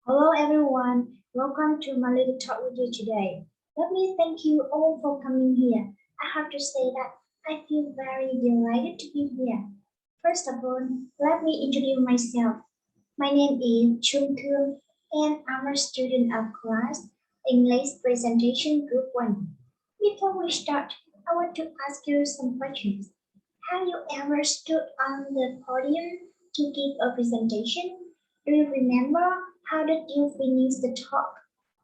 Hello everyone, welcome to my little talk with you today. Let me thank you all for coming here. I have to say that I feel very delighted to be here. First of all, let me introduce myself. My name is Chung Thương and I'm a student of class English Presentation Group 1. Before we start, I want to ask you some questions. Have you ever stood on the podium to give a presentation? Do you remember how did you finish the talk?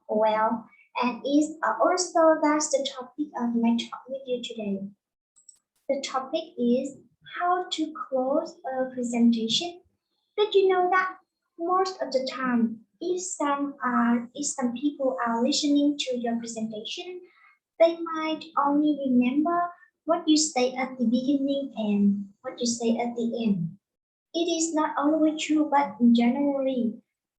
Well, and is also that's the topic of my talk with you today. The topic is how to close a presentation. Did you know that most of the time, if some people are listening to your presentation, they might only remember what you say at the beginning and what you say at the end. It is not always true, but generally.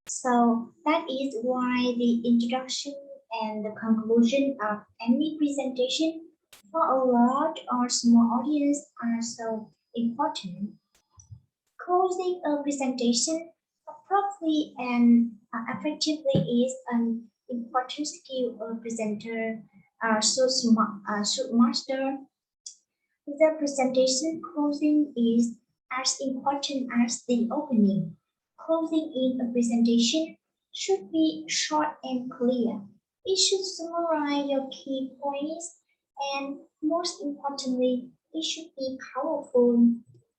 So that is why the introduction and the conclusion of any presentation for a large or small audience are so important. Closing a presentation properly and effectively is an important skill a presenter should master. The presentation closing is as important as the opening. Closing in a presentation should be short and clear. It should summarize your key points and most importantly, it should be powerful.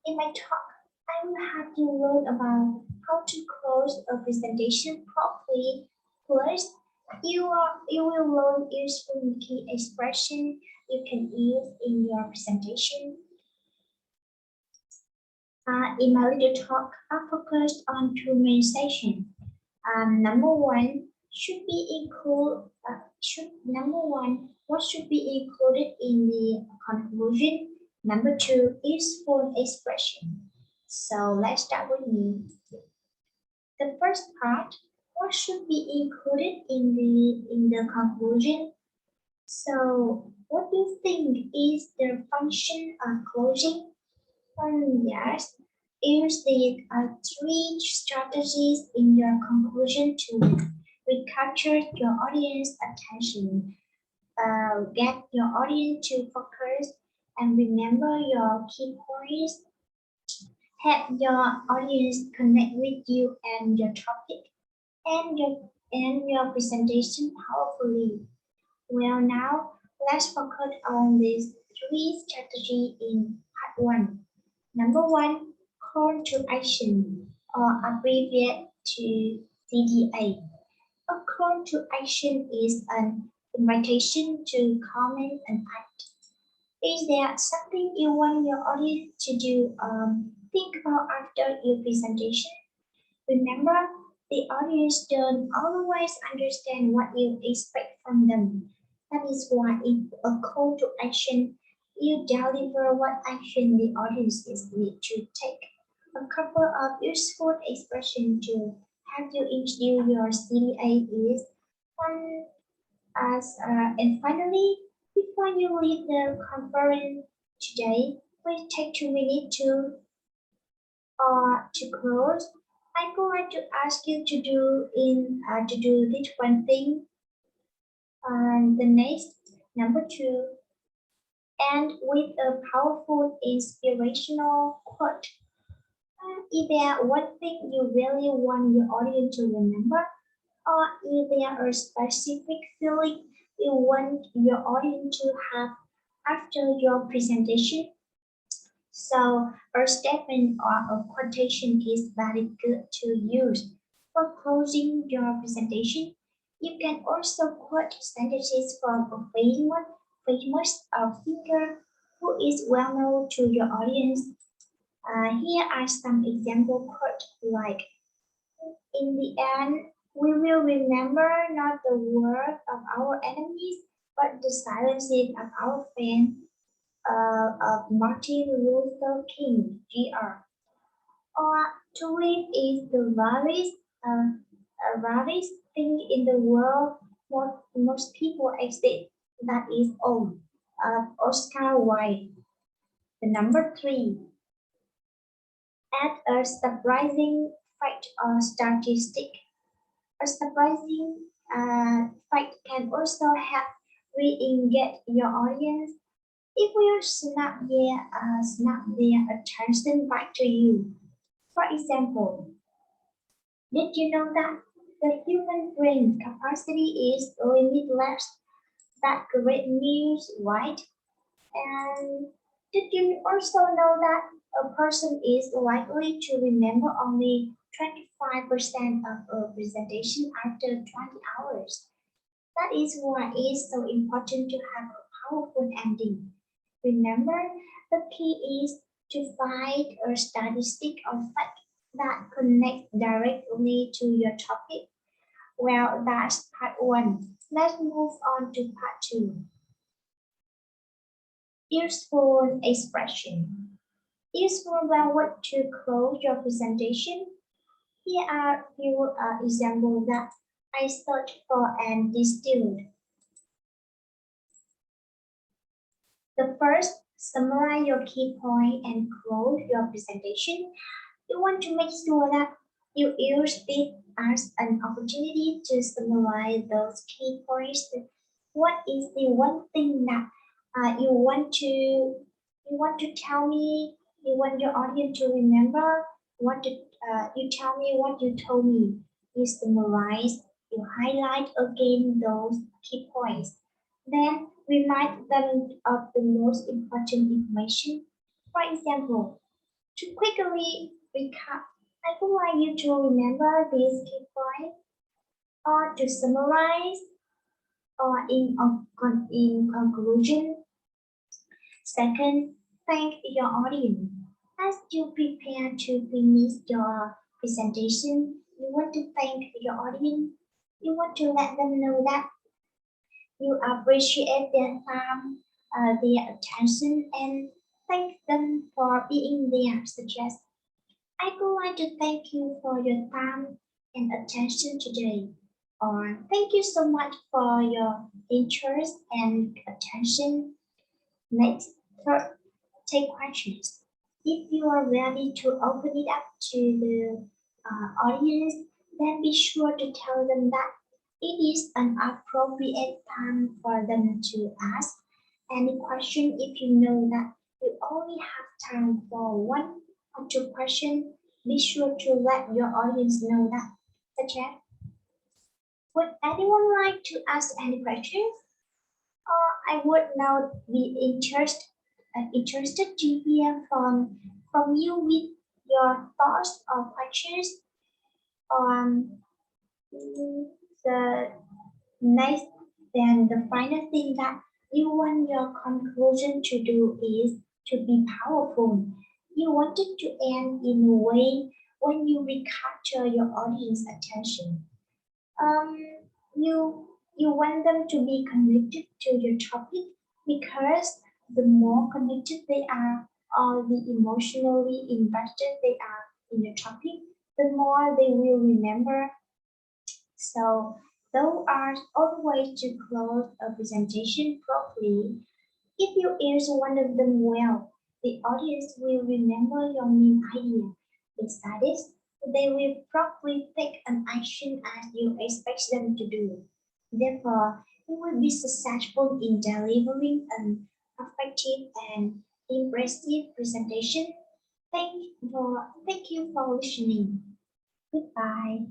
In my talk, I will have you learn about how to close a presentation properly. First, you will learn useful key expression you can use in your presentation. In my little talk, I focused on two main sections. Number one should be include should number one what should be included in the conclusion. Number two is full expression. So let's start with me. The first part, what should be included in the conclusion? So what do you think is the function of closing? Yes, use the three strategies in your conclusion to recapture your audience attention, get your audience to focus, and remember your key points. Have your audience connect with you and your topic and your presentation powerfully. Well, now let's focus on these three strategies in part one. Number one, call to action, or abbreviate to CTA. A call to action is an invitation to comment and act. Is there something you want your audience to do? Think about after your presentation. Remember, the audience don't always understand what you expect from them. That is why in a call to action, you deliver what action the audience is need to take. A couple of useful expressions to have you introduce your CDA is one and finally, before you leave the conference today, please take 2 minutes to close. I would like to ask you to do this one thing. And the next, number two, and with a powerful inspirational quote. Is there one thing you really want your audience to remember, or is there a specific feeling you want your audience to have after your presentation? So a statement or a quotation is very good to use for closing your presentation. You can also quote sentences from a famous thinker who is well known to your audience. Here are some example quotes like, in the end, we will remember not the word of our enemies, but the silences of our friends of Martin Luther King, Jr. Or to live is the rarest thing in the world. Most people accept that is all. Oscar Wilde. The number three, add a surprising fact or statistic. A surprising fact can also help re-engage your audience. If you snap their attention back to you. For example, did you know that the human brain capacity is limitless? That great news, right? And did you also know that a person is likely to remember only 25% of a presentation after 20 hours? That is why it's so important to have a powerful ending. Remember, the key is to find a statistic or fact that connects directly to your topic. Well, that's part one. Let's move on to part two. Useful expression. Useful language to close your presentation. Here are a few examples that I searched for and distilled. The first, summarize your key point and close your presentation. You want to make sure that you use it as an opportunity to summarize those key points. What is the one thing that you want to tell me? You want your audience to remember? You tell me what you told me? You summarize. You highlight again those key points. Then remind them of the most important information. For example, to quickly recap, I would like you to remember these key points or to summarize or in conclusion. Second, thank your audience. As you prepare to finish your presentation, you want to thank your audience. You want to let them know that you appreciate their time, their attention, and thank them for being there, such as I would like to thank you for your time and attention today. Or thank you so much for your interest and attention. Next, third, take questions. If you are ready to open it up to the audience, then be sure to tell them that it is an appropriate time for them to ask any question if you know that you only have time for one or two questions. Be sure to let your audience know that. Such as, would anyone like to ask any questions? I would now be interested to hear from you with your thoughts or questions on the next. Then the final thing that you want your conclusion to do is to be powerful. You want it to end in a way when you recapture your audience attention. Um, you want them to be connected to your topic because the more connected they are or the emotionally invested they are in your topic, the more they will remember. So those are all ways to close a presentation properly. If you use one of them well, the audience will remember your main idea. Besides, they will probably take an action as you expect them to do. Therefore, you will be successful in delivering an effective and impressive presentation. Thank you for listening. Goodbye.